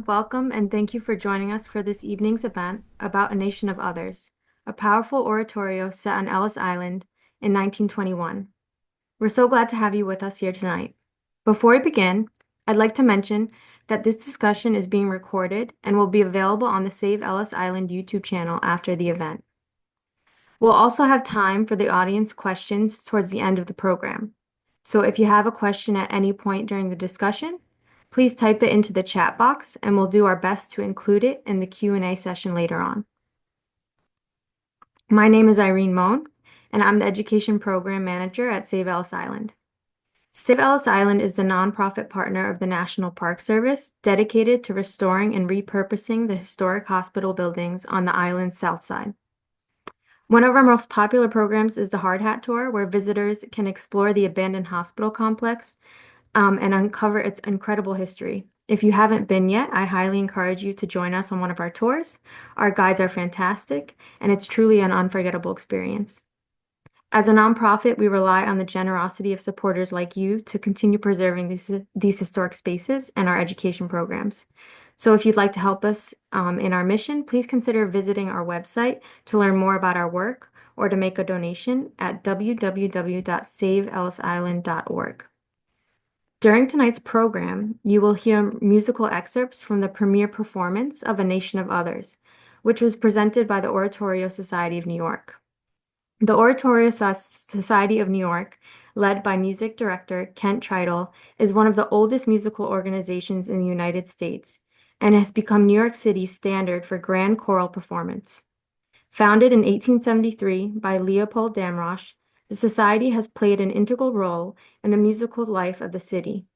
everyone. Welcome and thank you for joining us for this evening's event about A Nation of Others, a powerful oratorio set on Ellis Island in 1921. We're so glad to have you with us here tonight. Before we begin, I'd like to mention that this discussion is being recorded and will be available on the Save Ellis Island YouTube channel after the event. We'll also have time for the audience questions towards the end of the program. So if you have a question at any point during the discussion, please type it into the chat box and we'll do our best to include it in the Q&A session later on. My name is Irene Moan, and I'm the Education Program Manager at Save Ellis Island. Save Ellis Island is the nonprofit partner of the National Park Service dedicated to restoring and repurposing the historic hospital buildings on the island's south side. One of our most popular programs is the Hard Hat Tour, where visitors can explore the abandoned hospital complex and uncover its incredible history. If you haven't been yet, I highly encourage you to join us on one of our tours. Our guides are fantastic, and it's truly an unforgettable experience. As a nonprofit, we rely on the generosity of supporters like you to continue preserving these historic spaces and our education programs. So if you'd like to help us in our mission, please consider visiting our website to learn more about our work or to make a donation at www.saveellisisland.org. During tonight's program, you will hear musical excerpts from the premiere performance of A Nation of Others, which was presented by the Oratorio Society of New York. The Oratorio Society of New York, led by music director Kent Tritle, is one of the oldest musical organizations in the United States and has become New York City's standard for grand choral performance. Founded in 1873 by Leopold Damrosch, the society has played an integral role in the musical life of the city.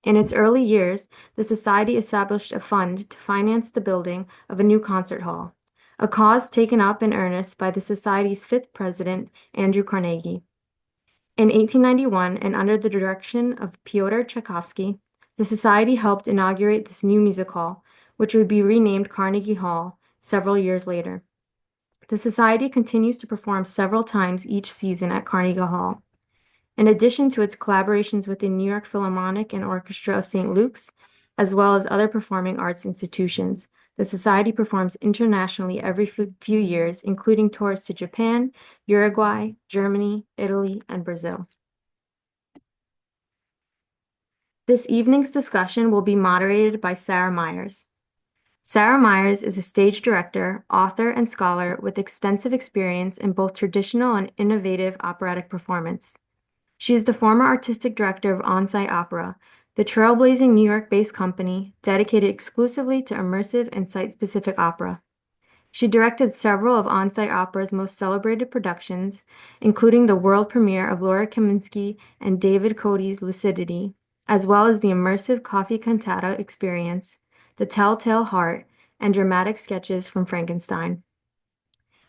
In its early years, the society established a fund to finance the building of a new concert hall, a cause taken up in earnest by the society's fifth president, Andrew Carnegie. In 1891, and under the direction of Pyotr Tchaikovsky, the society helped inaugurate this new music hall, which would be renamed Carnegie Hall several years later. The society continues to perform several times each season at Carnegie Hall. In addition to its collaborations with the New York Philharmonic and Orchestra of St. Luke's, as well as other performing arts institutions, the society performs internationally every few years, including tours to Japan, Uruguay, Germany, Italy, and Brazil. This evening's discussion will be moderated by Sarah Meyers. Sarah Meyers is a stage director, author, and scholar with extensive experience in both traditional and innovative operatic performance. She is the former artistic director of On-Site Opera, the trailblazing New York-based company dedicated exclusively to immersive and site-specific opera. She directed several of On-Site Opera's most celebrated productions, including the world premiere of Laura Kaminsky and David Cody's Lucidity, as well as the immersive coffee cantata experience, The Telltale Heart, and dramatic sketches from Frankenstein.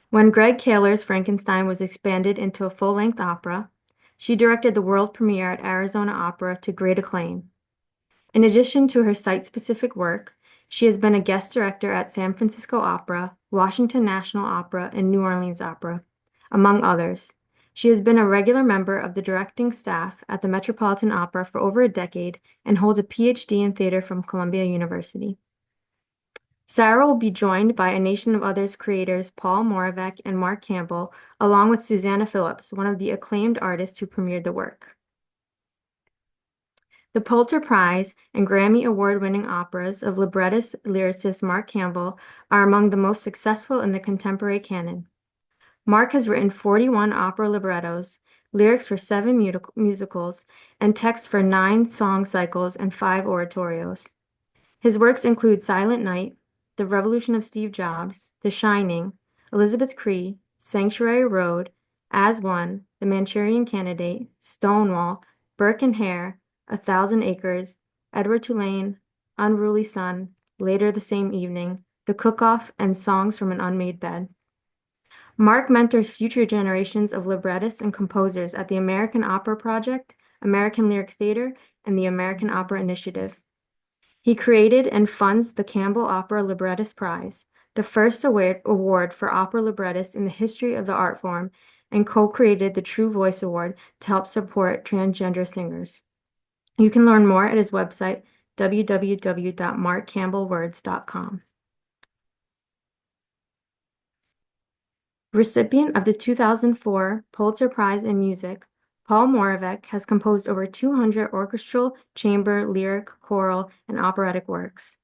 When Greg Kaler's Frankenstein was expanded into a full-length opera, she directed the world premiere at Arizona Opera to great acclaim. In addition to her site-specific work, she has been a guest director at San Francisco Opera, Washington National Opera, and New Orleans Opera, among others. She has been a regular member of the directing staff at the Metropolitan Opera for over a decade and holds a PhD in theater from Columbia University. Sarah will be joined by A Nation of Others creators Paul Moravec and Mark Campbell, along with Susanna Phillips, one of the acclaimed artists who premiered the work. The Pulitzer Prize and Grammy Award-winning operas of librettist lyricist Mark Campbell are among the most successful in the contemporary canon. Mark has written 41 opera librettos, lyrics for 7 musicals, and texts for 9 song cycles and 5 oratorios. His works include Silent Night, The Revolution of Steve Jobs, The Shining, Elizabeth Cree, Sanctuary Road, As One, The Manchurian Candidate, Stonewall, Burke and Hare, 1,000 Acres, Edward Tulane, Unruly Sun, Later the Same Evening, The Cook-Off, and Songs from an Unmade Bed. Mark mentors future generations of librettists and composers at the American Opera Project, American Lyric Theater, and the American Opera Initiative. He created and funds the Campbell Opera Librettist Prize, the first award for opera librettists in the history of the art form, and co-created the True Voice Award to help support transgender singers. You can learn more at his website, www.markcampbellwords.com. Recipient of the 2004 Pulitzer Prize in Music, Paul Moravec has composed over 200 orchestral, chamber, lyric, choral, and operatic works.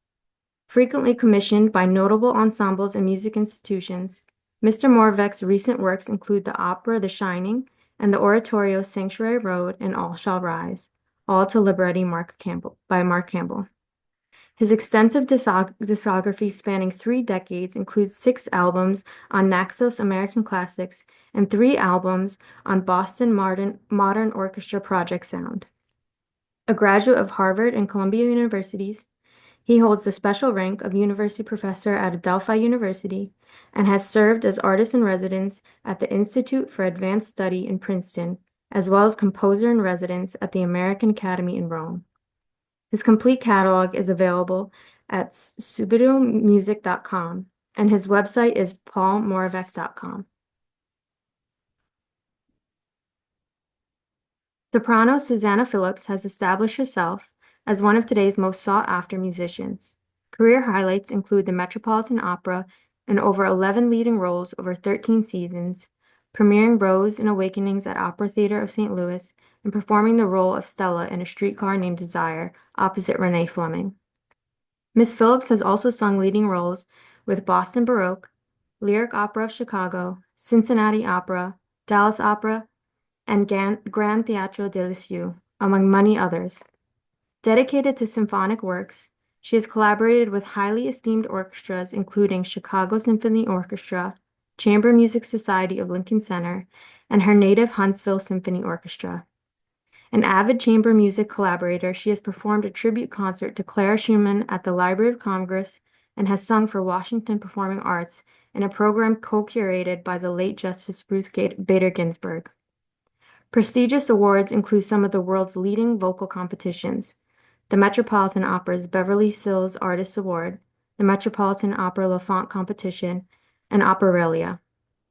Frequently commissioned by notable ensembles and music institutions, Mr. Moravec's recent works include the opera The Shining and the oratorio Sanctuary Road and All Shall Rise, all to libretti by Mark Campbell. His extensive discography spanning 3 decades includes 6 albums on Naxos American Classics and 3 albums on Boston Modern Orchestra Project Sound. A graduate of Harvard and Columbia Universities, he holds the special rank of University Professor at Adelphi University and has served as artist in residence at the Institute for Advanced Study in Princeton, as well as composer in residence at the American Academy in Rome. His complete catalog is available at subitomusic.com, and his website is paulmoravec.com. Soprano Susanna Phillips has established herself as one of today's most sought-after musicians. Career highlights include the Metropolitan Opera and over 11 leading roles over 13 seasons, premiering Rose in Awakenings at Opera Theater of St. Louis, and performing the role of Stella in A Streetcar Named Desire opposite Renee Fleming. Miss Phillips has also sung leading roles with Boston Baroque, Lyric Opera of Chicago, Cincinnati Opera, Dallas Opera, and Grand Teatro de Lisieux, among many others. Dedicated to symphonic works, she has collaborated with highly esteemed orchestras including Chicago Symphony Orchestra, Chamber Music Society of Lincoln Center, and her native Huntsville Symphony Orchestra. An avid chamber music collaborator, she has performed a tribute concert to Clara Schumann at the Library of Congress and has sung for Washington Performing Arts in a program co-curated by the late Justice Ruth Bader Ginsburg. Prestigious awards include some of the world's leading vocal competitions: the Metropolitan Opera's Beverly Sills Artists Award, the Metropolitan Opera LaFont Competition, and Operalia.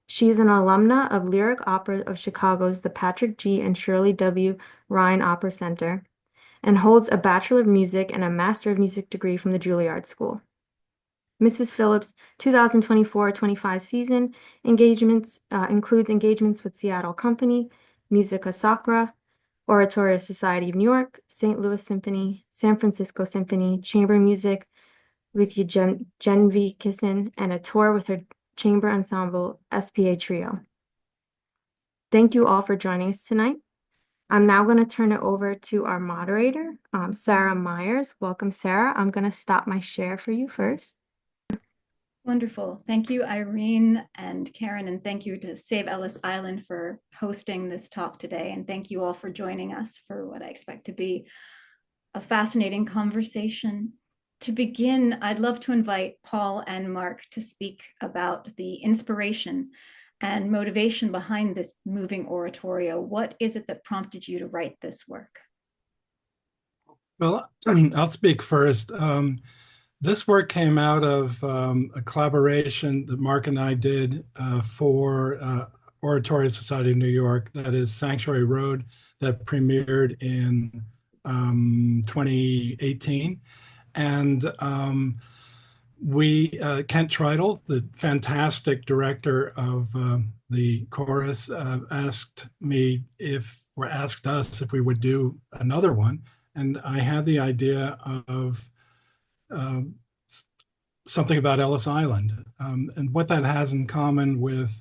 She is an alumna of Lyric Opera of Chicago's the Patrick G. and Shirley W. Ryan Opera Center, and holds a Bachelor of Music and a Master of Music degree from the Juilliard School. Mrs. Phillips' 2024-25 season engagements includes engagements with Seattle Company, Musica Sacra, Oratorio Society of New York, St. Louis Symphony, San Francisco Symphony, chamber music with Genevieve Kissin, and a tour with her chamber ensemble SPA Trio. Thank you all for joining us tonight. I'm now going to turn it over to our moderator, Sarah Meyers. Welcome, Sarah. I'm going to stop my share for you first. Wonderful. Thank you, Irene and Karen, and thank you to Save Ellis Island for hosting this talk today. And thank you all for joining us for what I expect to be a fascinating conversation. To begin, I'd love to invite Paul and Mark to speak about the inspiration and motivation behind this moving oratorio. What is it that prompted you to write this work? Well, I'll speak first. This work came out of a collaboration that Mark and I did for Oratorio Society of New York, that is Sanctuary Road, that premiered in 2018. And Kent Tritle, the fantastic director of the chorus, asked us if we would do another one. And I had the idea of something about Ellis Island. And what that has in common with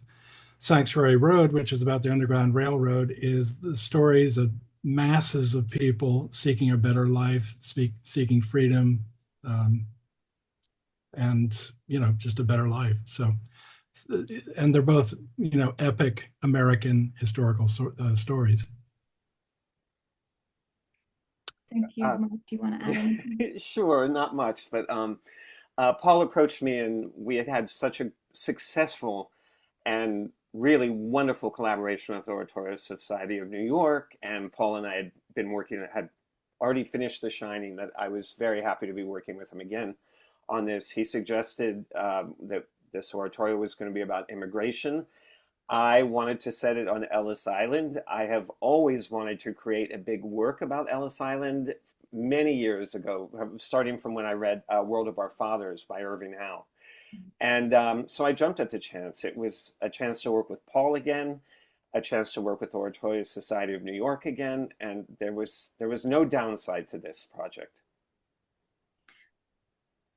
Sanctuary Road, which is about the Underground Railroad, is the stories of masses of people seeking a better life, seeking freedom, and, just a better life. So, and they're both, epic American historical stories. Thank you. Mark, do you want to add anything? Sure, not much, but Paul approached me and we had such a successful and really wonderful collaboration with Oratorio Society of New York, and Paul and I had been had already finished The Shining, that I was very happy to be working with him again on this. He suggested that this oratorio was going to be about immigration. I wanted to set it on Ellis Island. I have always wanted to create a big work about Ellis Island many years ago, starting from when I read World of Our Fathers by Irving Howe. And so I jumped at the chance. It was a chance to work with Paul again, a chance to work with Oratorio Society of New York again, and there was no downside to this project.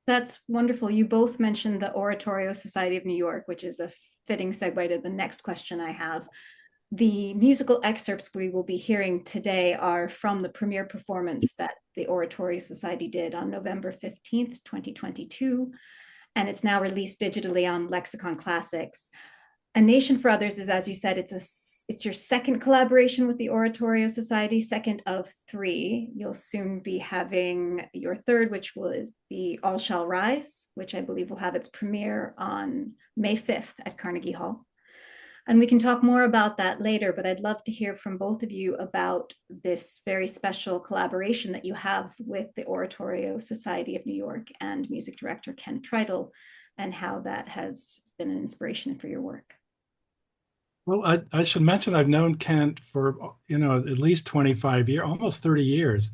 That's wonderful. You both mentioned the Oratorio Society of New York, which is a fitting segue to the next question I have. The musical excerpts we will be hearing today are from the premiere performance that the Oratorio Society did on November 15th, 2022, and it's now released digitally on Lexicon Classics. A Nation for Others is, as you said, it's your second collaboration with the Oratorio Society, second of 3. You'll soon be having your third, which will be All Shall Rise, which I believe will have its premiere on May 5th at Carnegie Hall. And we can talk more about that later, but I'd love to hear from both of you about this very special collaboration that you have with the Oratorio Society of New York and music director Kent Tritle, and how that has been an inspiration for your work. Well, I should mention I've known Kent for, at least 25 years, almost 30 years.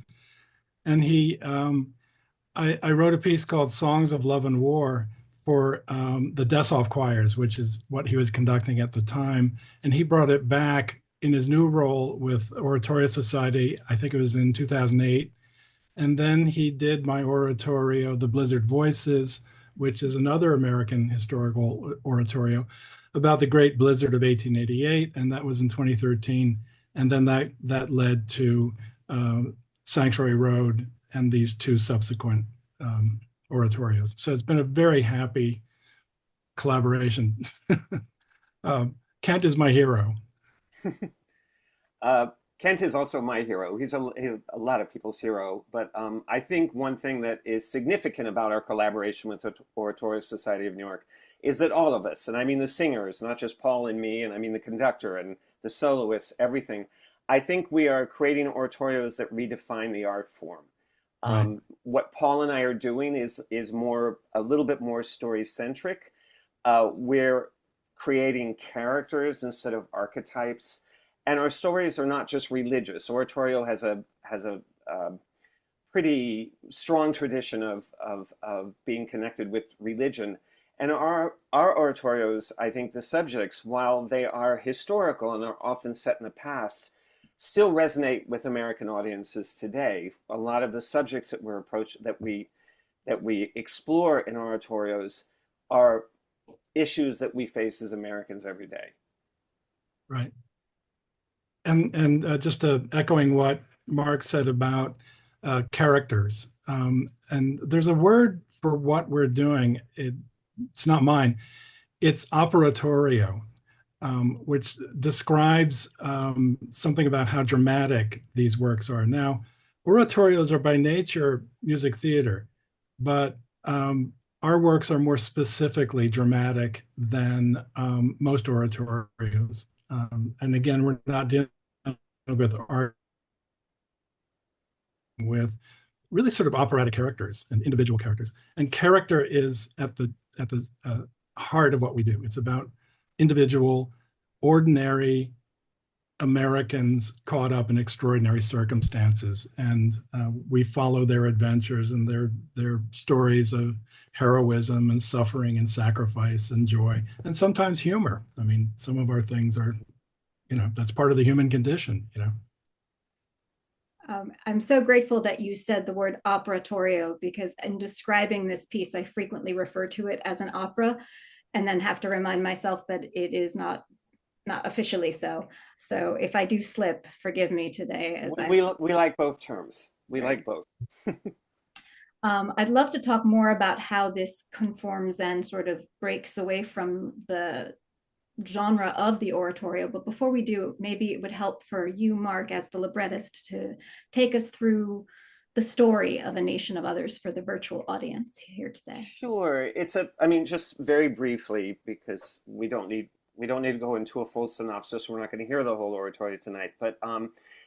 And I wrote a piece called Songs of Love and War for the Dessau choirs, which is what he was conducting at the time. And he brought it back in his new role with Oratorio Society. I think it was in 2008. And then he did my oratorio, The Blizzard Voices, which is another American historical oratorio about the Great Blizzard of 1888. And that was in 2013. And then that led to Sanctuary Road and these 2 subsequent oratorios. So it's been a very happy collaboration. Kent is my hero. Kent is also my hero. He's a lot of people's hero. But I think one thing that is significant about our collaboration with the Oratorio Society of New York is that all of us, and I mean the singers, not just Paul and me, and I mean the conductor and the soloists, everything, I think we are creating oratorios that redefine the art form. Right. What Paul and I are doing is a little bit more story centric. We're creating characters instead of archetypes, and our stories are not just religious. Oratorio has a pretty strong tradition of being connected with religion, and our oratorios, I think the subjects, while they are historical and are often set in the past, still resonate with American audiences today. A lot of the subjects that we explore in oratorios are issues that we face as Americans every day. Right. And just echoing what Mark said about characters, and there's a word for what we're doing. It's not mine. It's operatorio. Which describes something about how dramatic these works are. Now, oratorios are by nature music theater, but our works are more specifically dramatic than most oratorios. And again, we're not dealing with art, with really sort of operatic characters and individual characters. And character is at the heart of what we do. It's about individual, ordinary Americans caught up in extraordinary circumstances, and we follow their adventures and their stories of heroism and suffering and sacrifice and joy, and sometimes humor. I mean, some of our things are, that's part of the human condition. I'm so grateful that you said the word operatorio, because in describing this piece, I frequently refer to it as an opera, and then have to remind myself that it is not officially so. So if I do slip, forgive me today. As we like both terms. We like both. I'd love to talk more about how this conforms and sort of breaks away from the genre of the oratorio. But before we do, maybe it would help for you, Mark, as the librettist, to take us through the story of A Nation of Others for the virtual audience here today. Sure. Just very briefly, because we don't need to go into a full synopsis. We're not going to hear the whole oratorio tonight. But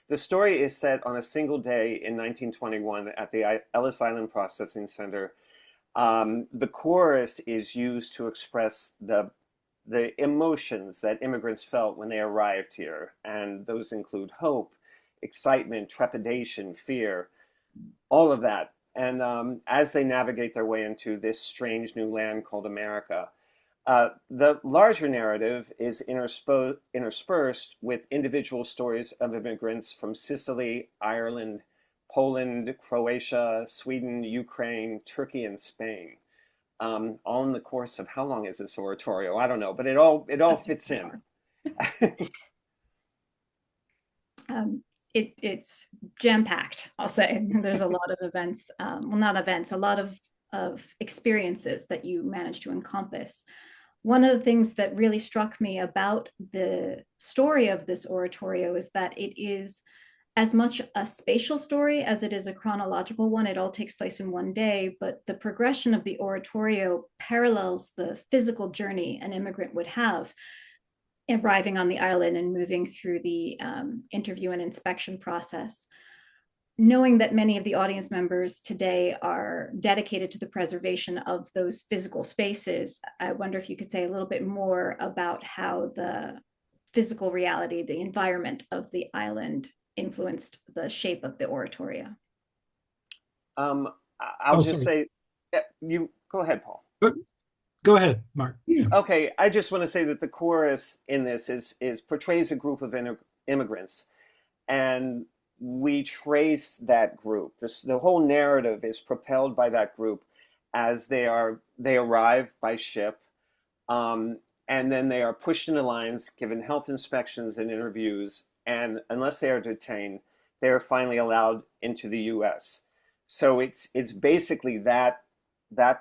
the story is set on a single day in 1921 at the Ellis Island Processing Center. The chorus is used to express the emotions that immigrants felt when they arrived here. And those include hope, excitement, trepidation, fear. all of that. And as they navigate their way into this strange new land called America, the larger narrative is interspersed with individual stories of immigrants from Sicily, Ireland, Poland, Croatia, Sweden, Ukraine, Turkey, and Spain. All in the course of, how long is this oratorio? I don't know, but it all fits in. It's jam-packed, I'll say. There's a lot of events, well, not events, a lot of experiences that you manage to encompass. One of the things that really struck me about the story of this oratorio is that it is as much a spatial story as it is a chronological one. It all takes place in one day, but the progression of the oratorio parallels the physical journey an immigrant would have arriving on the island and moving through the interview and inspection process. Knowing that many of the audience members today are dedicated to the preservation of those physical spaces, I wonder if you could say a little bit more about how the physical reality, the environment of the island influenced the shape of the oratorio. I'll just say, you go ahead, Paul. Go ahead, Mark. Yeah. Okay, I just want to say that the chorus in this portrays a group of immigrants, and we trace that group. The whole narrative is propelled by that group as they arrive by ship, and then they are pushed into lines, given health inspections and interviews, and unless they are detained, they are finally allowed into the U.S. So it's basically that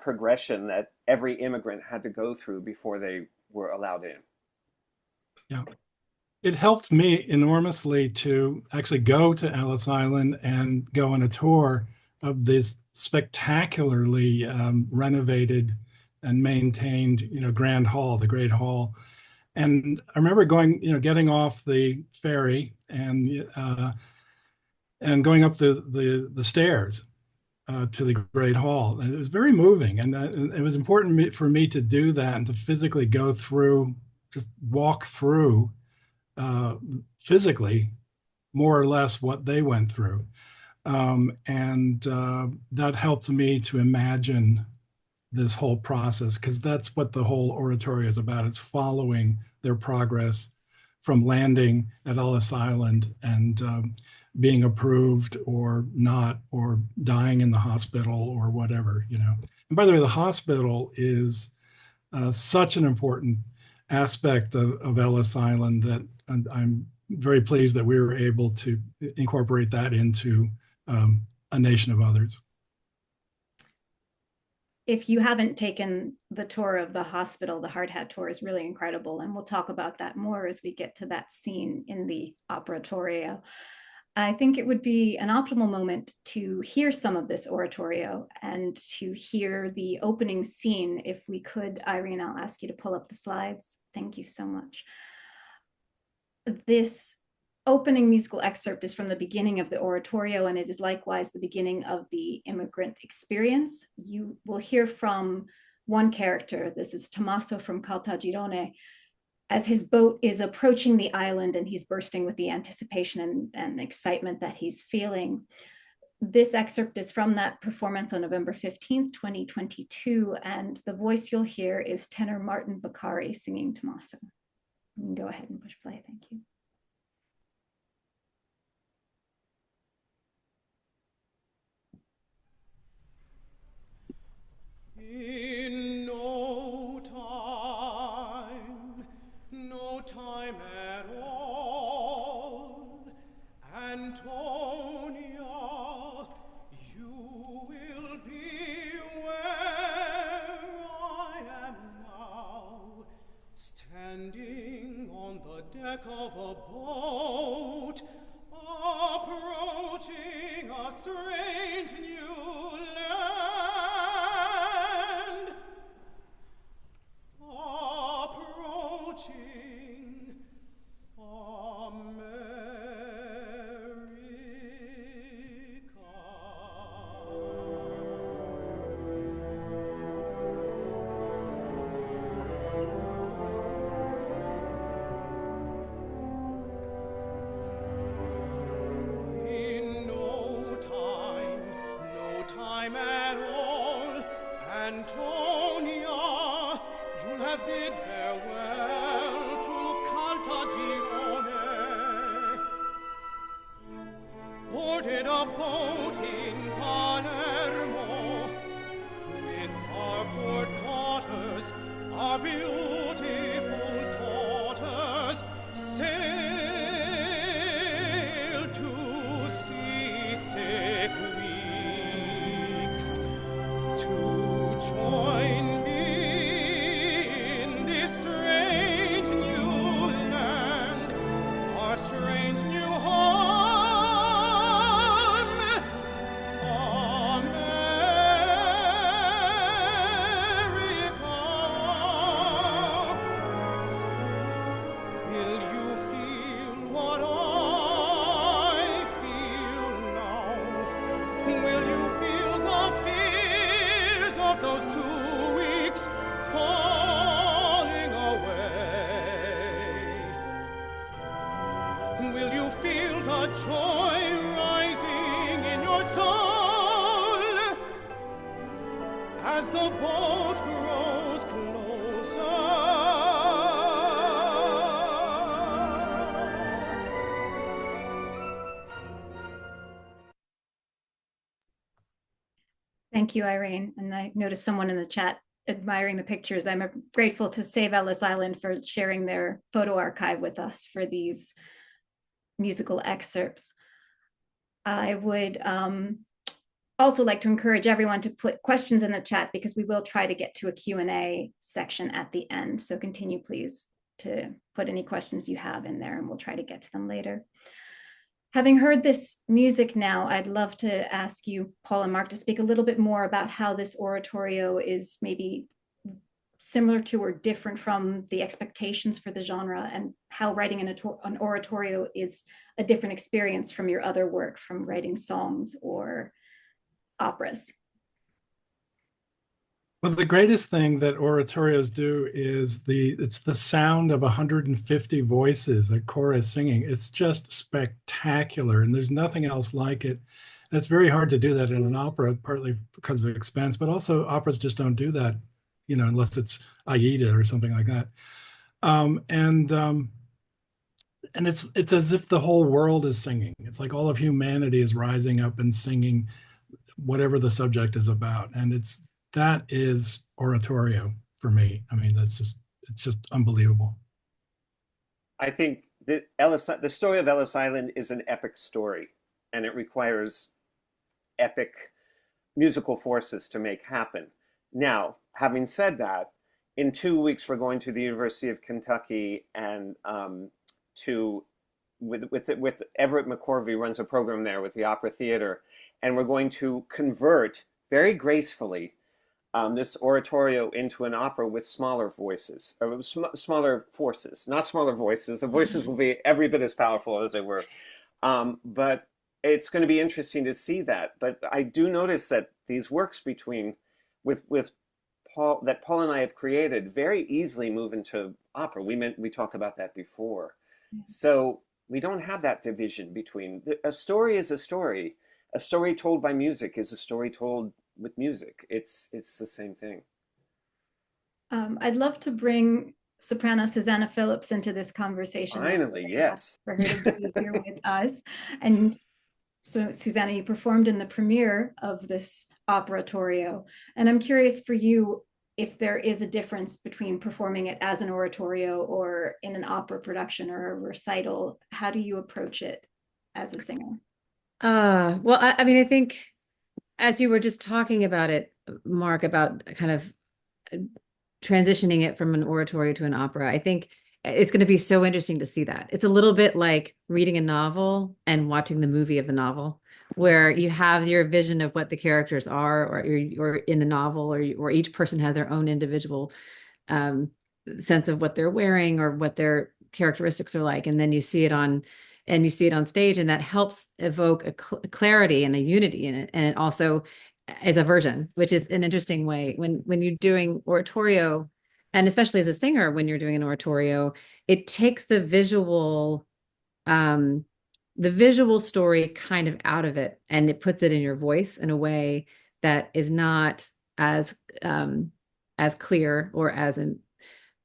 progression that every immigrant had to go through before they were allowed in. Yeah. It helped me enormously to actually go to Ellis Island and go on a tour of this spectacularly renovated and maintained, Grand Hall, the Great Hall. And I remember going, getting off the ferry and going up the stairs to the Great Hall. And it was very moving, and it was important for me to do that and to physically go through, just walk through physically, more or less what they went through. And that helped me to imagine this whole process, because that's what the whole oratorio is about. It's following their progress from landing at Ellis Island and being approved or not, or dying in the hospital or whatever, And by the way, the hospital is such an important aspect of Ellis Island that I'm very pleased that we were able to incorporate that into A Nation of Others. If you haven't taken the tour of the hospital, the hard hat tour is really incredible. And we'll talk about that more as we get to that scene in the Oratorio. I think it would be an optimal moment to hear some of this oratorio and to hear the opening scene. If we could, Irene, I'll ask you to pull up the slides. Thank you so much. This opening musical excerpt is from the beginning of the oratorio, and it is likewise the beginning of the immigrant experience. You will hear from one character. This is Tommaso from Caltagirone, as his boat is approaching the island and he's bursting with the anticipation and excitement that he's feeling. This excerpt is from that performance on November 15th, 2022, and the voice you'll hear is tenor Martin Beccari singing Tommaso. You can go ahead and push play, thank you. In no time at all, Antonia, you will be where I am now, standing on the deck of a boat, approaching a strange new land. Approaching America. In no time have bid farewell to Caltagirone, boarded a boat in Palermo, with our 4 daughters, our beautiful daughters, sail to seasick Greeks to join me in this strange new land, our strange new home, America. Will you feel what I feel now? Will you feel the fears of those 2 weeks falling away? Will you feel the joy rising in your soul as the boat grows closer? Thank you, Irene. And I noticed someone in the chat admiring the pictures. I'm grateful to Save Ellis Island for sharing their photo archive with us for these musical excerpts. I would also like to encourage everyone to put questions in the chat because we will try to get to a Q&A section at the end. So continue, please, to put any questions you have in there and we'll try to get to them later. Having heard this music now, I'd love to ask you, Paul and Mark, to speak a little bit more about how this oratorio is maybe similar to or different from the expectations for the genre, and how writing an oratorio is a different experience from your other work, from writing songs or operas. Well, the greatest thing that oratorios do is it's the sound of 150 voices, a chorus singing. It's just spectacular, and there's nothing else like it. And it's very hard to do that in an opera, partly because of expense, but also operas just don't do that, unless it's Aida or something like that. And it's as if the whole world is singing. It's like all of humanity is rising up and singing whatever the subject is about, and that is oratorio for me. I mean, it's just unbelievable. I think that the story of Ellis Island is an epic story, and it requires epic musical forces to make happen. Now, having said that, in 2 weeks we're going to the University of Kentucky and with Everett McCorvey runs a program there with the Opera Theater, and we're going to convert very gracefully this oratorio into an opera with smaller voices, or smaller forces, not smaller voices. The voices will be every bit as powerful as they were. But it's going to be interesting to see that. But I do notice that these works with Paul, that Paul and I have created, very easily move into opera. We talked about that before. So we don't have that division between, a story is a story. A story told by music is a story told with music. It's the same thing. I'd love to bring soprano Susanna Phillips into this conversation. Finally, yes. For her to be here with us. And so, Susanna, you performed in the premiere of this operatorio. And I'm curious for you if there is a difference between performing it as an oratorio or in an opera production or a recital. How do you approach it as a singer? Well, I mean, I think as you were just talking about it, Mark, about kind of transitioning it from an oratorio to an opera, I think it's going to be so interesting to see that. It's a little bit like reading a novel and watching the movie of the novel, where you have your vision of what the characters are, or in the novel, or each person has their own individual sense of what they're wearing or what their characteristics are like, and then you see it on stage, and that helps evoke a clarity and a unity in it. And it also is a version, which is an interesting way when you're doing oratorio, and especially as a singer, when you're doing an oratorio, it takes the visual story kind of out of it, and it puts it in your voice in a way that is not as clear or as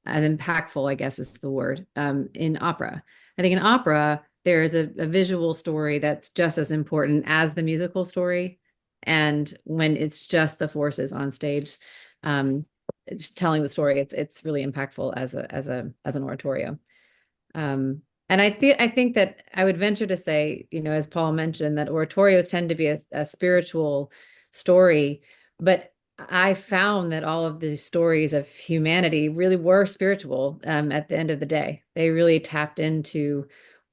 as impactful, I guess is the word, in opera. I think in opera, there is a visual story that's just as important as the musical story. And when it's just the forces on stage, telling the story, it's really impactful as an oratorio. And I think that I would venture to say, as Paul mentioned, that oratorios tend to be a spiritual story, but I found that all of these stories of humanity really were spiritual at the end of the day. They really tapped into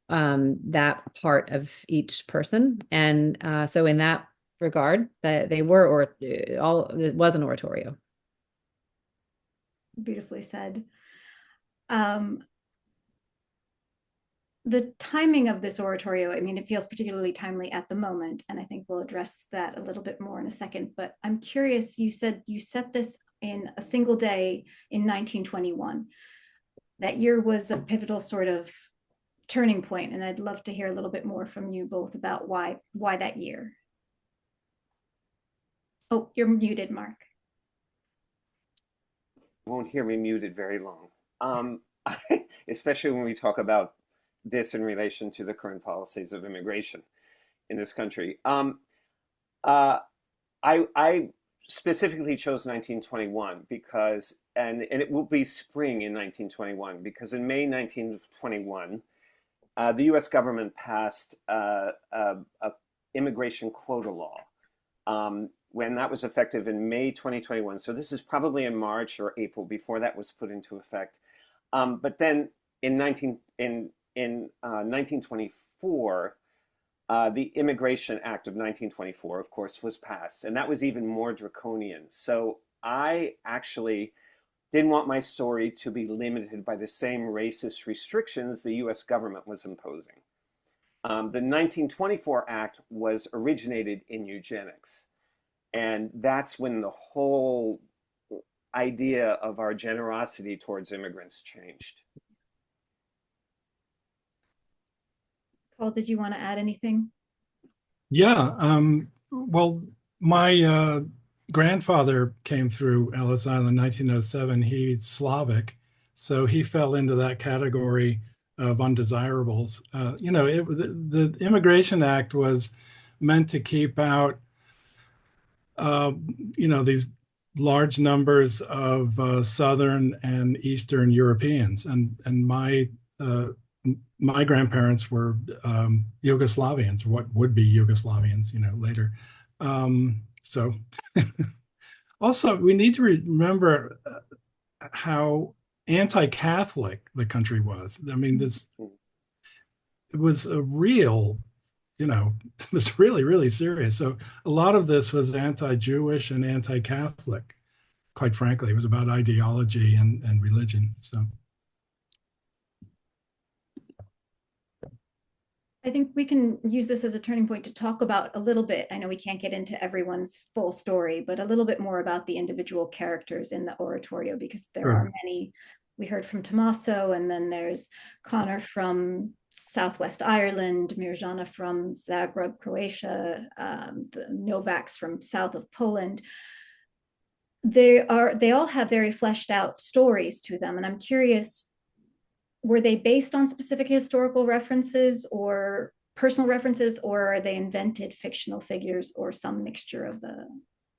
that part of each person. And so in that regard, that they were, or all, it was an oratorio. Beautifully said. The timing of this oratorio, I mean, it feels particularly timely at the moment, and I think we'll address that a little bit more in a second, but I'm curious, you said you set this in a single day in 1921. That year was a pivotal sort of turning point, and I'd love to hear a little bit more from you both about why that year. Oh, you're muted, Mark. You won't hear me muted very long, especially when we talk about this in relation to the current policies of immigration in this country. I specifically chose 1921 because, and it will be spring in 1921, because in May 1921, the US government passed a immigration quota law. When that was effective in May 2021. So this is probably in March or April before that was put into effect. But then in 1924, the Immigration Act of 1924, of course, was passed, and that was even more draconian. So I actually didn't want my story to be limited by the same racist restrictions the US government was imposing. The 1924 Act was originated in eugenics. And that's when the whole idea of our generosity towards immigrants changed. Paul, did you want to add anything? Yeah. Well, my grandfather came through Ellis Island in 1907. He's Slavic, so he fell into that category of undesirables. The Immigration Act was meant to keep out these large numbers of Southern and Eastern Europeans, and my grandparents were Yugoslavians, what would be Yugoslavians, later. So also we need to remember how anti-Catholic the country was. I mean, it was a real, it was really, really serious. So a lot of this was anti-Jewish and anti-Catholic. Quite frankly, it was about ideology and religion. So I think we can use this as a turning point to talk about a little bit. I know we can't get into everyone's full story, but a little bit more about the individual characters in the oratorio, because there are many. We heard from Tommaso, and then there's Connor from Southwest Ireland, Mirjana from Zagreb, Croatia, the Novaks from south of Poland. They all have very fleshed out stories to them, and I'm curious, were they based on specific historical references or personal references, or are they invented fictional figures, or some mixture of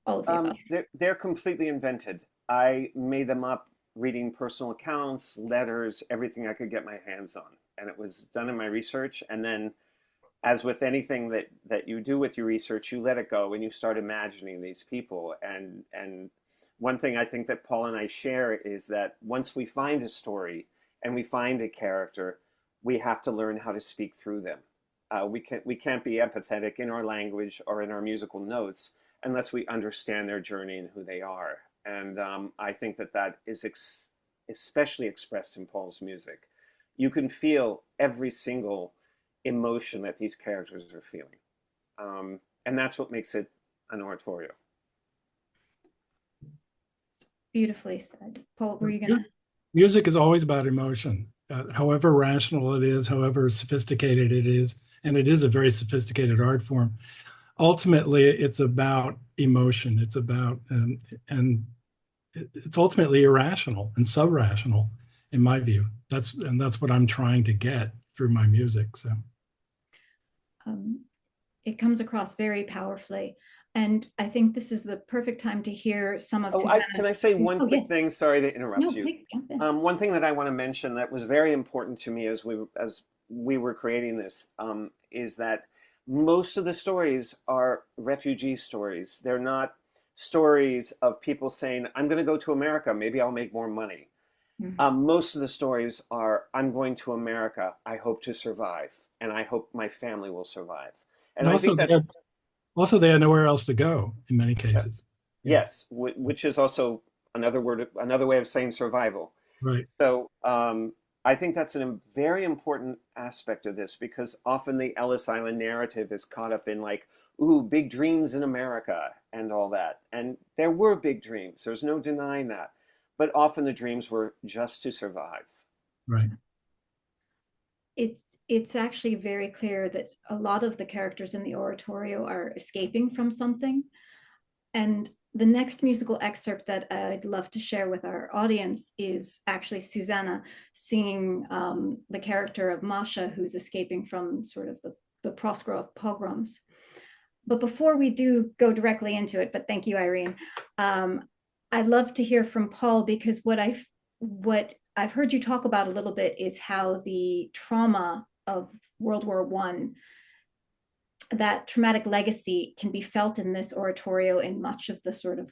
all of the above? They're completely invented. I made them up reading personal accounts, letters, everything I could get my hands on. And it was done in my research. And then, as with anything that you do with your research, you let it go and you start imagining these people. And one thing I think that Paul and I share is that once we find a story and we find a character, we have to learn how to speak through them. We can't be empathetic in our language or in our musical notes unless we understand their journey and who they are. And I think that is especially expressed in Paul's music. You can feel every single emotion that these characters are feeling. And that's what makes it an oratorio. Beautifully said. Paul, were you going to? Music is always about emotion, however rational it is, however sophisticated it is, and it is a very sophisticated art form. Ultimately, it's about emotion. It's about, and it's ultimately irrational and sub-rational. in my view. That's what I'm trying to get through my music. So it comes across very powerfully. And I think this is the perfect time to hear some of Can I say one quick yes. thing? Sorry to interrupt No, you. please jump in. One thing that I want to mention that was very important to me as we were creating this is that most of the stories are refugee stories. They're not stories of people saying, I'm going to go to America, maybe I'll make more money. Most of the stories are, I'm going to America, I hope to survive, and I hope my family will survive. And I think that's also they had nowhere else to go in many cases. Yes, which is also another way of saying survival. Right. So I think that's a very important aspect of this, because often the Ellis Island narrative is caught up in like, ooh, big dreams in America and all that. And there were big dreams. There's no denying that. But often the dreams were just to survive. Right. It's actually very clear that a lot of the characters in the oratorio are escaping from something. And the next musical excerpt that I'd love to share with our audience is actually Susanna singing the character of Masha, who's escaping from sort of the Proskurov pogroms. But before we do go directly into it, but thank you, Irene, I'd love to hear from Paul, because what I've heard you talk about a little bit is how the trauma of World War I, that traumatic legacy, can be felt in this oratorio in much of the sort of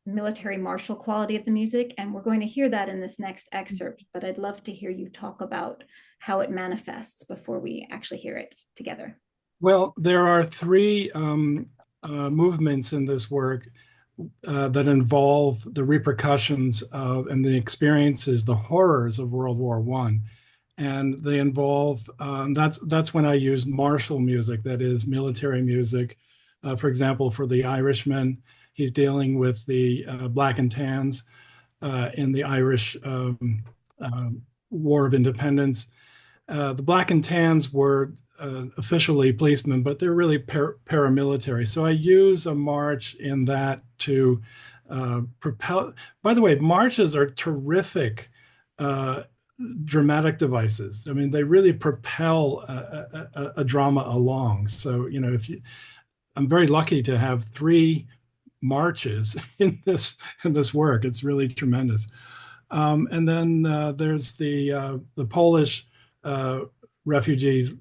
military martial quality of the music. And we're going to hear that in this next excerpt, but I'd love to hear you talk about how it manifests before we actually hear it together. Well, there are three movements in this work that involve the repercussions of and the experiences, the horrors of World War I. And they involve, that's when I use martial music, that is military music. For example, for the Irishman, he's dealing with the Black and Tans in the Irish War of Independence. The Black and Tans were officially policemen, but they're really paramilitary. So I use a march in that to propel. By the way, marches are terrific dramatic devices. I mean, they really propel a drama along. So, you know, I'm very lucky to have three marches in this work. It's really tremendous. And then there's the Polish refugees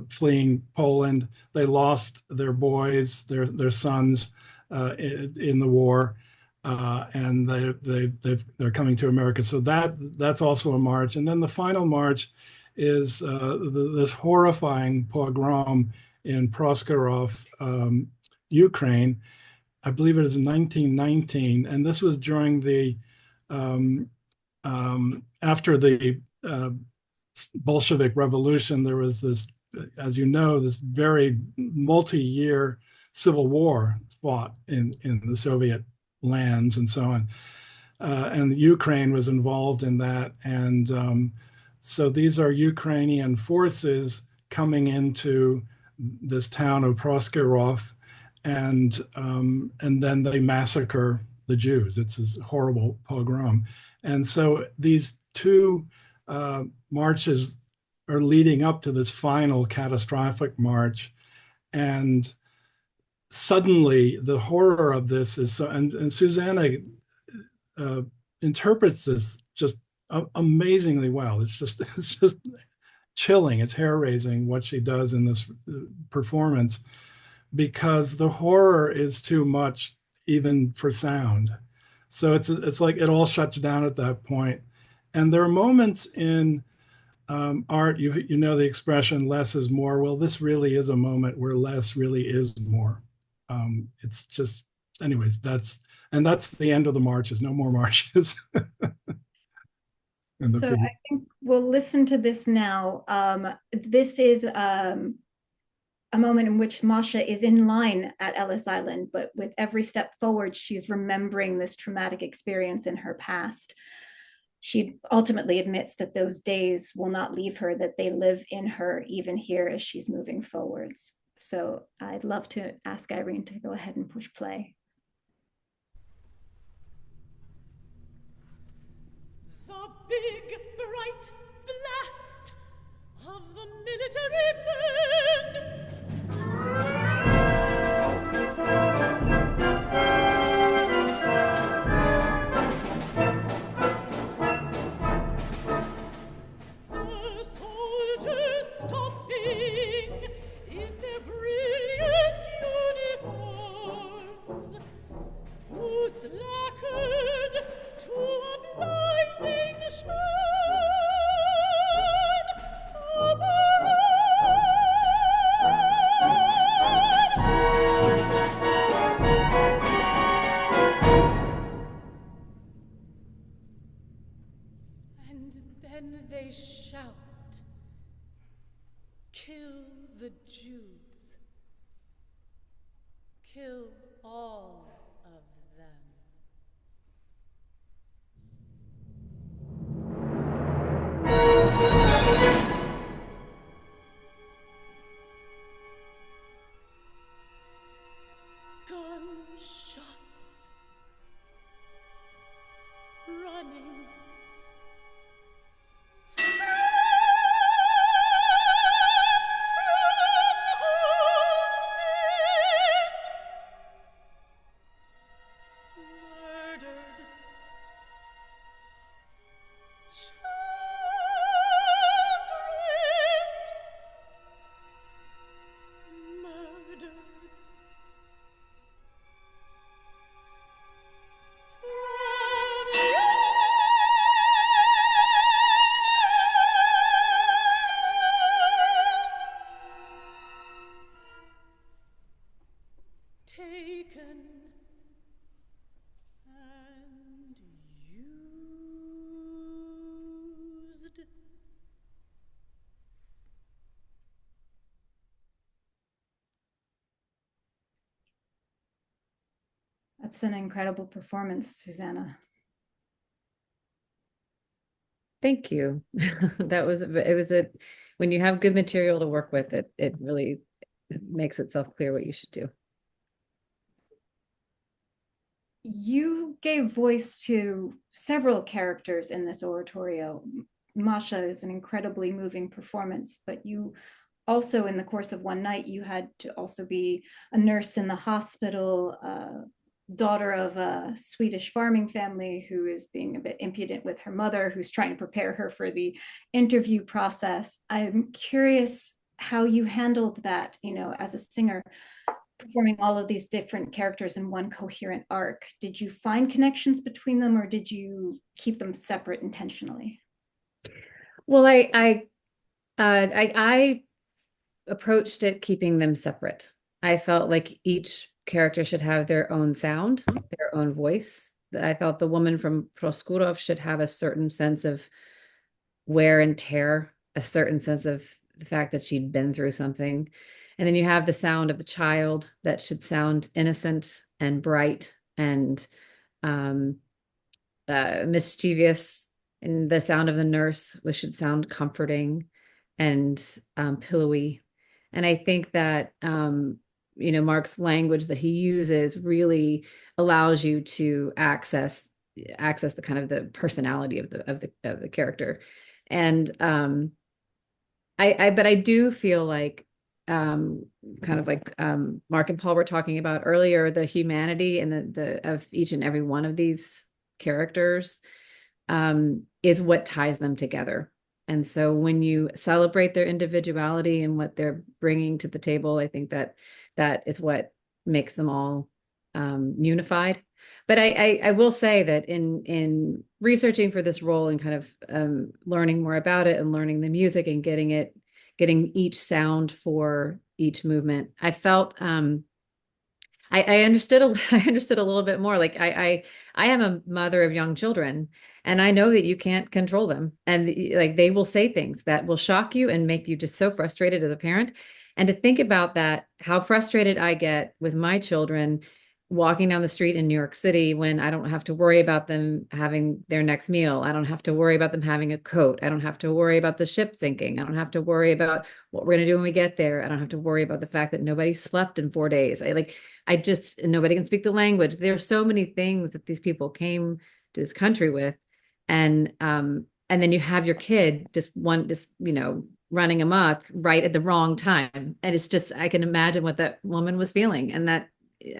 fleeing Poland. They lost their boys, their sons in the war. And they're coming to America. So that's also a march. And then the final march is this horrifying pogrom in Proskurov, Ukraine. I believe it is in 1919. And this was during the, after the Bolshevik Revolution, there was this, as you know, this very multi-year civil war fought in the Soviet lands and so on. And Ukraine was involved in that. And so these are Ukrainian forces coming into this town of Proskurov, and then they massacre the Jews. It's this horrible pogrom. And so these two marches are leading up to this final catastrophic march. And suddenly the horror of this is so, and Susanna interprets this just amazingly well. It's just chilling. It's hair-raising what she does in this performance, because the horror is too much even for sound. So it's like it all shuts down at that point. And there are moments in art, you know the expression less is more. Well, this really is a moment where less really is more. It's just, anyways, that's the end of the marches. No more marches. So I think we'll listen to this now. This is a moment in which Masha is in line at Ellis Island, but with every step forward, she's remembering this traumatic experience in her past. She ultimately admits that those days will not leave her, that they live in her even here as she's moving forwards. So I'd love to ask Irene to go ahead and push play. The big bright And then they shout, "Kill the Jews. Kill all of them." Gunshots. Running. Screams from old men. Murdered. Children. Murdered. Taken and used. That's an incredible performance, Susanna. Thank you. That was, it was a, when you have good material to work with, it really makes itself clear what you should do. You gave voice to several characters in this oratorio. Masha is an incredibly moving performance, but you also, in the course of one night, you had to also be a nurse in the hospital, daughter of a Swedish farming family who is being a bit impudent with her mother, who's trying to prepare her for the interview process. I'm curious how you handled that, you know, as a singer, performing all of these different characters in one coherent arc. Did you find connections between them, or did you keep them separate intentionally? Well, I approached it keeping them separate. I felt like each character should have their own sound, their own voice. I felt the woman from Proskurov should have a certain sense of wear and tear, a certain sense of the fact that she'd been through something. And then you have the sound of the child that should sound innocent and bright and mischievous. And the sound of the nurse, which should sound comforting and pillowy. And I think that, you know, Mark's language that he uses really allows you to access the kind of the personality of the character. And but I do feel like kind of like Mark and Paul were talking about earlier, the humanity and the of each and every one of these characters is what ties them together. And so when you celebrate their individuality and what they're bringing to the table, I think that is what makes them all unified. But I will say that in researching for this role and kind of learning more about it and learning the music and getting each sound for each movement, I felt I understood I understood a little bit more. Like I am a mother of young children, and I know that you can't control them, and like they will say things that will shock you and make you just so frustrated as a parent. And to think about that, how frustrated I get with my children walking down the street in New York City when I don't have to worry about them having their next meal. I don't have to worry about them having a coat. I don't have to worry about the ship sinking. I don't have to worry about what we're going to do when we get there. I don't have to worry about the fact that nobody slept in 4 days. Nobody can speak the language. There's so many things that these people came to this country with. And then you have your kid just running amok right at the wrong time. And it's just, I can imagine what that woman was feeling. And that,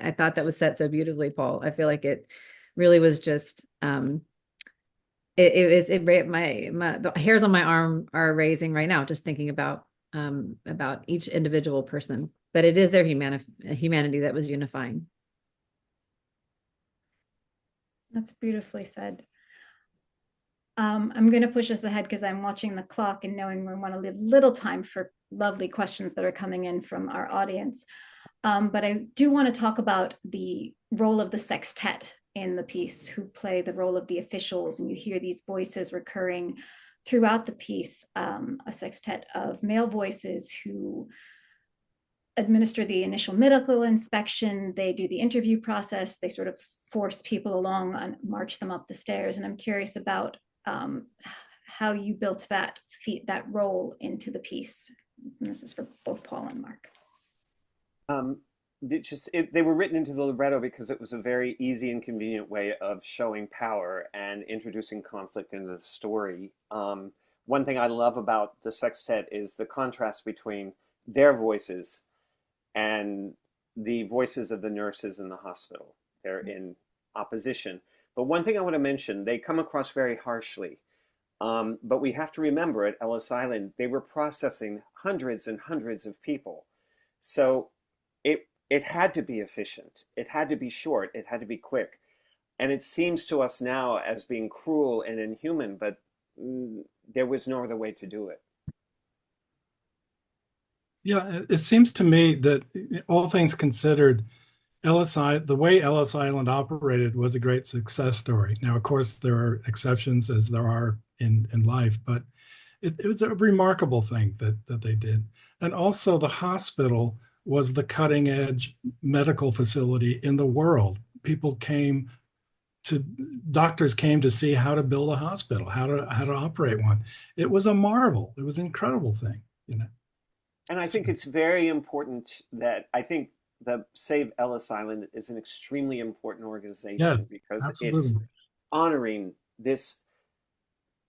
I thought that was set so beautifully, Paul. I feel like it really was just, the hairs on my arm are raising right now, just thinking about each individual person, but it is their humanity that was unifying. That's beautifully said. I'm going to push us ahead because I'm watching the clock and knowing we want to leave little time for lovely questions that are coming in from our audience. But I do want to talk about the role of the sextet in the piece who play the role of the officials, and you hear these voices recurring throughout the piece, a sextet of male voices who administer the initial medical inspection, they do the interview process, they sort of force people along and march them up the stairs. And I'm curious about how you built that role into the piece. And this is for both Paul and Mark. They were written into the libretto because it was a very easy and convenient way of showing power and introducing conflict into the story. One thing I love about the sextet is the contrast between their voices and the voices of the nurses in the hospital. They're in opposition. But one thing I want to mention, they come across very harshly. But we have to remember at Ellis Island, they were processing hundreds and hundreds of people. So it had to be efficient. It had to be short. It had to be quick. And it seems to us now as being cruel and inhuman, but there was no other way to do it. Yeah, it seems to me that all things considered, the way Ellis Island operated was a great success story. Now, of course, there are exceptions as there are in life, but it was a remarkable thing that they did. And also the hospital was the cutting edge medical facility in the world. Doctors came to see how to build a hospital, how to operate one. It was a marvel. It was an incredible thing, you know. And I think it's very important that I think the Save Ellis Island is an extremely important organization because absolutely. It's honoring this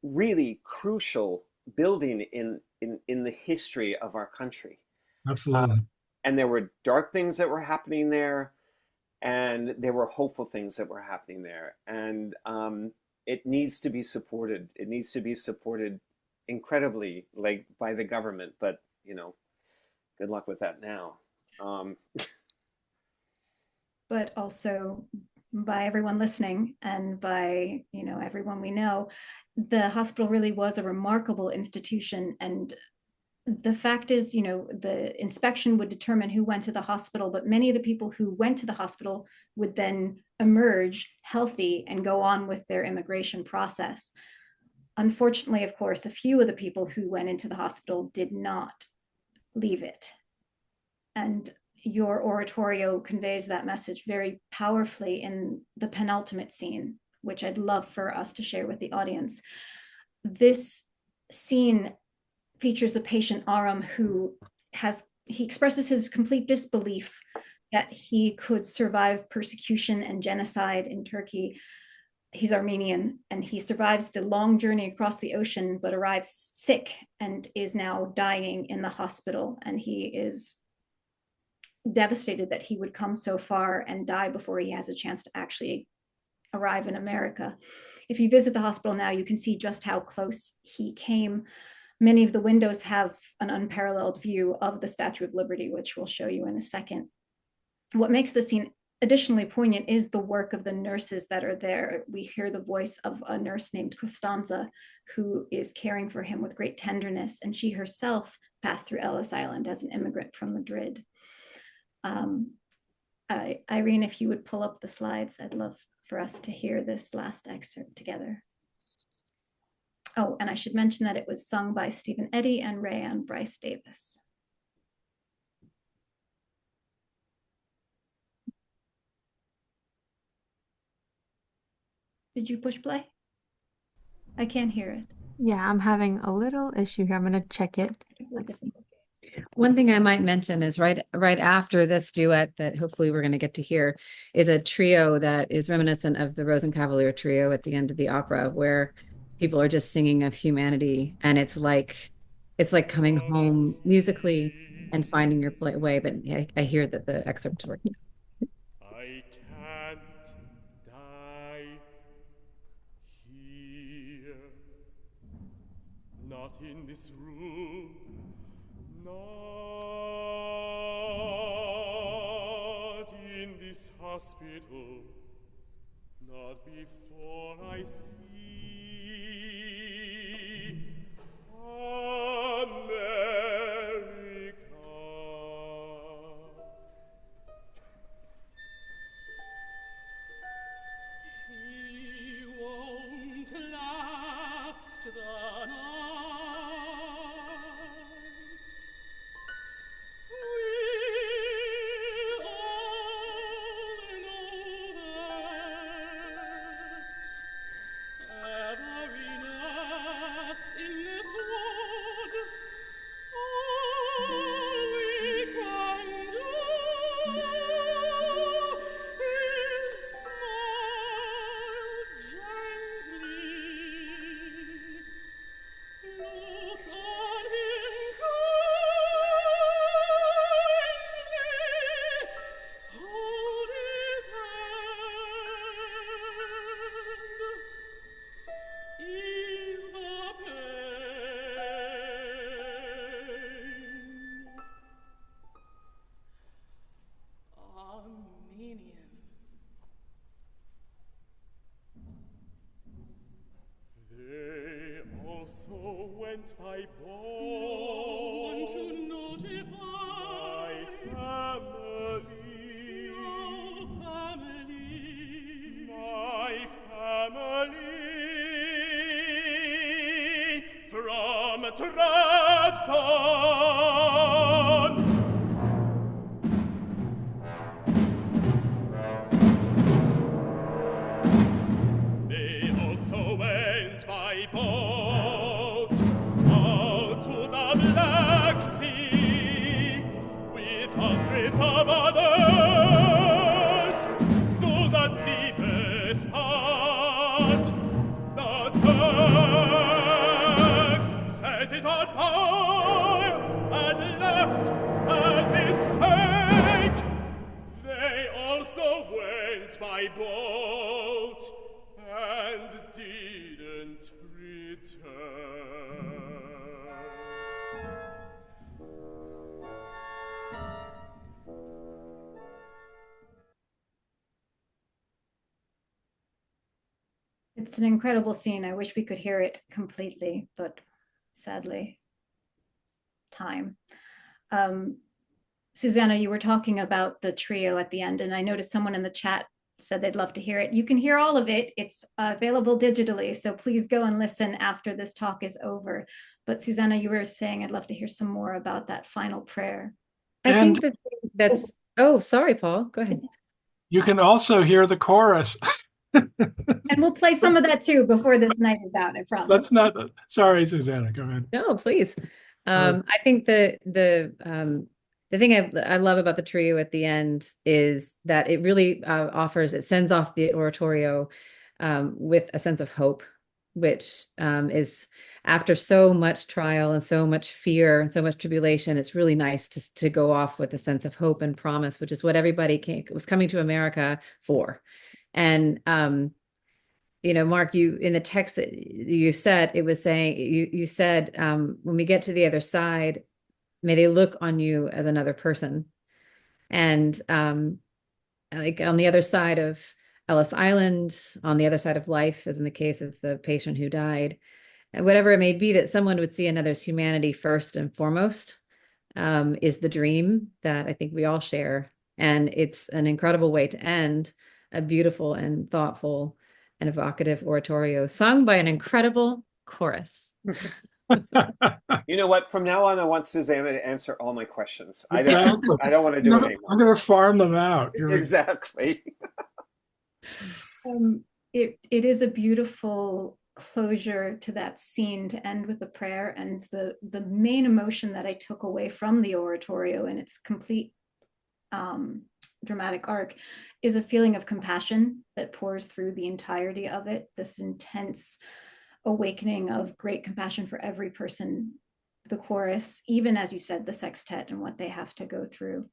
really crucial building in the history of our country. Absolutely. And there were dark things that were happening there, and there were hopeful things that were happening there. And it needs to be supported. It needs to be supported incredibly, like by the government. But, you know, good luck with that now. But also by everyone listening and by, you know, everyone we know, the hospital really was a remarkable institution. And the fact is, you know, the inspection would determine who went to the hospital, but many of the people who went to the hospital would then emerge healthy and go on with their immigration process. Unfortunately, of course, a few of the people who went into the hospital did not leave it. And your oratorio conveys that message very powerfully in the penultimate scene, which I'd love for us to share with the audience. This scene features a patient, Aram, who he expresses his complete disbelief that he could survive persecution and genocide in Turkey. He's Armenian, and he survives the long journey across the ocean, but arrives sick and is now dying in the hospital. And he is devastated that he would come so far and die before he has a chance to actually arrive in America. If you visit the hospital now, you can see just how close he came. Many of the windows have an unparalleled view of the Statue of Liberty, which we'll show you in a second. What makes the scene additionally poignant is the work of the nurses that are there. We hear the voice of a nurse named Costanza, who is caring for him with great tenderness, and she herself passed through Ellis Island as an immigrant from Madrid. Irene, if you would pull up the slides, I'd love for us to hear this last excerpt together. Oh, and I should mention that it was sung by Stephen Eddy and Rayanne Bryce Davis. Did you push play? I can't hear it. Yeah, I'm having a little issue here. I'm going to check it. Let's see. One thing I might mention is right after this duet that hopefully we're going to get to hear is a trio that is reminiscent of the Rosencavalier trio at the end of the opera, where people are just singing of humanity, and it's like coming home musically and finding your way. But I hear that the excerpt's working. I can't die here, not in this room, not in this hospital, not before I see America. went by boat to notify my family from Trabzon. They also went by boat out to the Black Sea with hundreds of others to the deepest part. The Turks set it on fire and left as it sank. They also went by boat and didn't return. It's an incredible scene. I wish we could hear it completely, but sadly, time. Susanna, you were talking about the trio at the end, and I noticed someone in the chat said they'd love to hear it. You can hear all of it. It's available digitally, so please go and listen after this talk is over. But Susanna, you were saying I'd love to hear some more about that final prayer. I think that's, oh, sorry, Paul, go ahead. You can also hear the chorus. And we'll play some of that too before this night is out, I promise. Let's not, sorry, Susanna, go ahead. No, please. I think the thing I love about the trio at the end is that it really it sends off the oratorio with a sense of hope, which is after so much trial and so much fear and so much tribulation, it's really nice to go off with a sense of hope and promise, which is what everybody was coming to America for. And Mark, you in the text that you said, it was saying you said when we get to the other side, may they look on you as another person. And like on the other side of Ellis Island, on the other side of life, as in the case of the patient who died, and whatever it may be, that someone would see another's humanity first and foremost is the dream that I think we all share. And it's an incredible way to end a beautiful and thoughtful and evocative oratorio sung by an incredible chorus. You know what? From now on, I want Susanna to answer all my questions. I don't want to do it anymore. I'm going to farm them out. Exactly. It is a beautiful closure to that scene to end with a prayer, and the main emotion that I took away from the oratorio and its complete dramatic arc is a feeling of compassion that pours through the entirety of it, this intense awakening of great compassion for every person, the chorus, even as you said, the sextet and what they have to go through.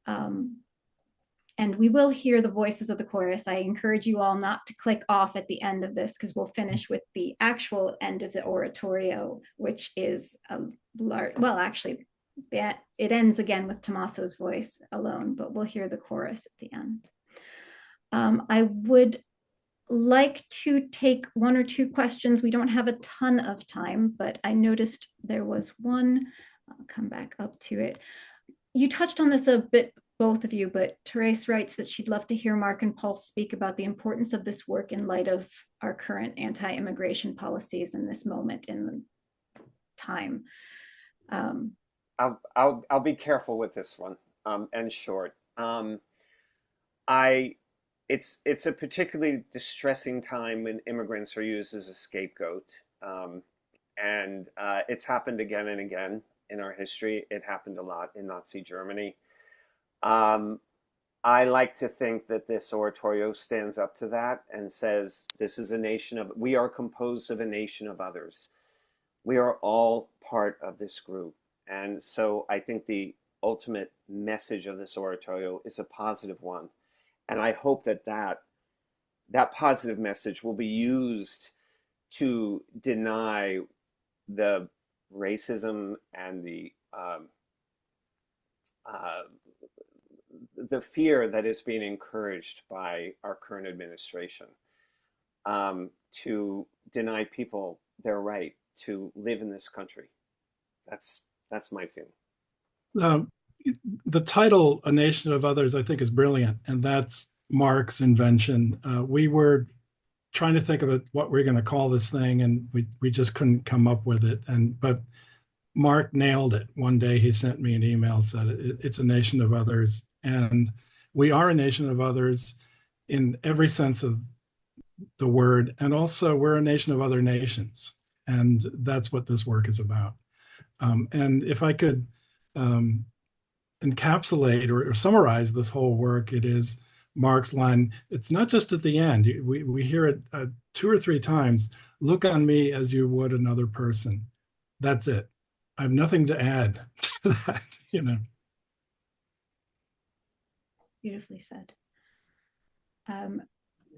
And we will hear the voices of the chorus. I encourage you all not to click off at the end of this, because we'll finish with the actual end of the oratorio, which is actually, it ends again with Tommaso's voice alone, but we'll hear the chorus at the end. I would like to take one or two questions. We don't have a ton of time, but I noticed there was one. I'll come back up to it. You touched on this a bit, both of you, but Therese writes that she'd love to hear Mark and Paul speak about the importance of this work in light of our current anti-immigration policies in this moment in the time. I'll be careful with this one and short. It's a particularly distressing time when immigrants are used as a scapegoat, and it's happened again and again in our history. It happened a lot in Nazi Germany. I like to think that this oratorio stands up to that and says, this is a nation of, we are composed of a nation of others. We are all part of this group. And so I think the ultimate message of this oratorio is a positive one. And I hope that that positive message will be used to deny the racism and the fear that is being encouraged by our current administration, to deny people their right to live in this country. That's my feeling. The title, A Nation of Others, I think is brilliant. And that's Mark's invention. We were trying to think of what we're going to call this thing, and we just couldn't come up with it. But Mark nailed it. One day he sent me an email, said it's a nation of others. And we are a nation of others in every sense of the word. And also we're a nation of other nations. And that's what this work is about. And if I could encapsulate or summarize this whole work, it is Mark's line. It's not just at the end. We hear it 2 or 3 times. Look on me as you would another person. That's it. I have nothing to add to that, Beautifully said.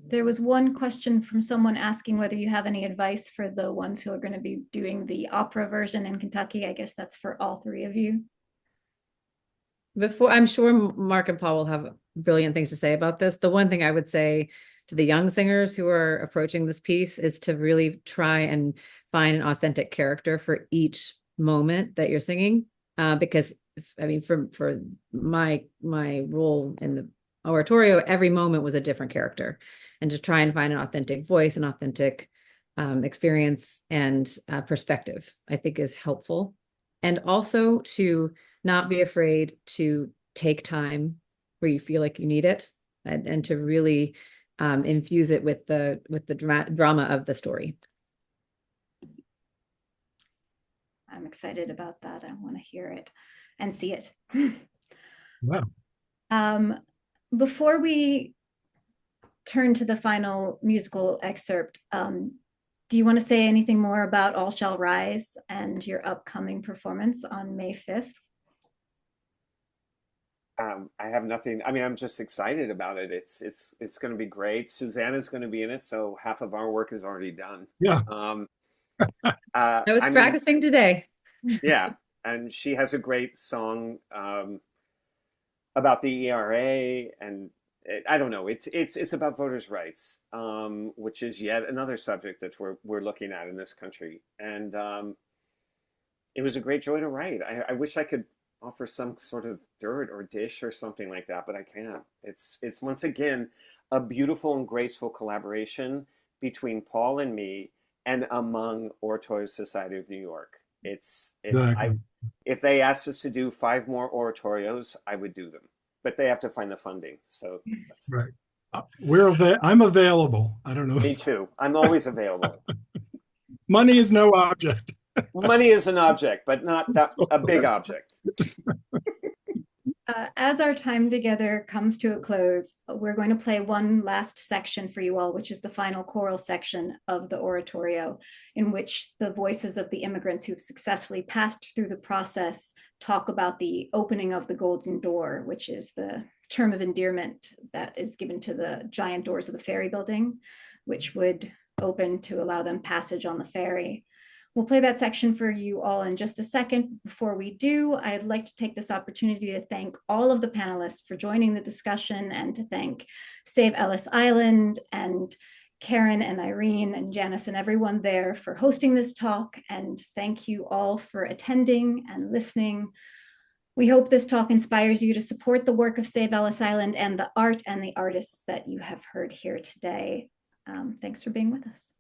There was one question from someone asking whether you have any advice for the ones who are going to be doing the opera version in Kentucky. I guess that's for all 3 of you. I'm sure Mark and Paul will have brilliant things to say about this. The one thing I would say to the young singers who are approaching this piece is to really try and find an authentic character for each moment that you're singing. Because I mean, for my role in the oratorio, every moment was a different character, and to try and find an authentic voice, an authentic experience and perspective, I think is helpful. And also to not be afraid to take time where you feel like you need it, and to really infuse it with the drama of the story. I'm excited about that. I want to hear it and see it. Wow. Before we turn to the final musical excerpt, do you want to say anything more about All Shall Rise and your upcoming performance on May 5th? I have nothing. I mean, I'm just excited about it. It's going to be great. Susanna's going to be in it, so half of our work is already done. Yeah. I was practicing today. Yeah, and she has a great song about the ERA, and I don't know. It's about voters' rights, which is yet another subject that we're looking at in this country. And it was a great joy to write. I wish I could offer some sort of dirt or dish or something like that, but I can't. It's once again a beautiful and graceful collaboration between Paul and me and among Oratorio Society of New York. Exactly. If they asked us to do 5 more oratorios, I would do them, but they have to find the funding. So that's right. I'm available. I don't know. Me too. I'm always available. Money is no object. Money is an object, but not a big object. As our time together comes to a close, we're going to play one last section for you all, which is the final choral section of the oratorio, in which the voices of the immigrants who've successfully passed through the process talk about the opening of the golden door, which is the term of endearment that is given to the giant doors of the ferry building, which would open to allow them passage on the ferry. We'll play that section for you all in just a second. Before we do, I'd like to take this opportunity to thank all of the panelists for joining the discussion, and to thank Save Ellis Island and Karen and Irene and Janice and everyone there for hosting this talk. And thank you all for attending and listening. We hope this talk inspires you to support the work of Save Ellis Island and the art and the artists that you have heard here today. Thanks for being with us.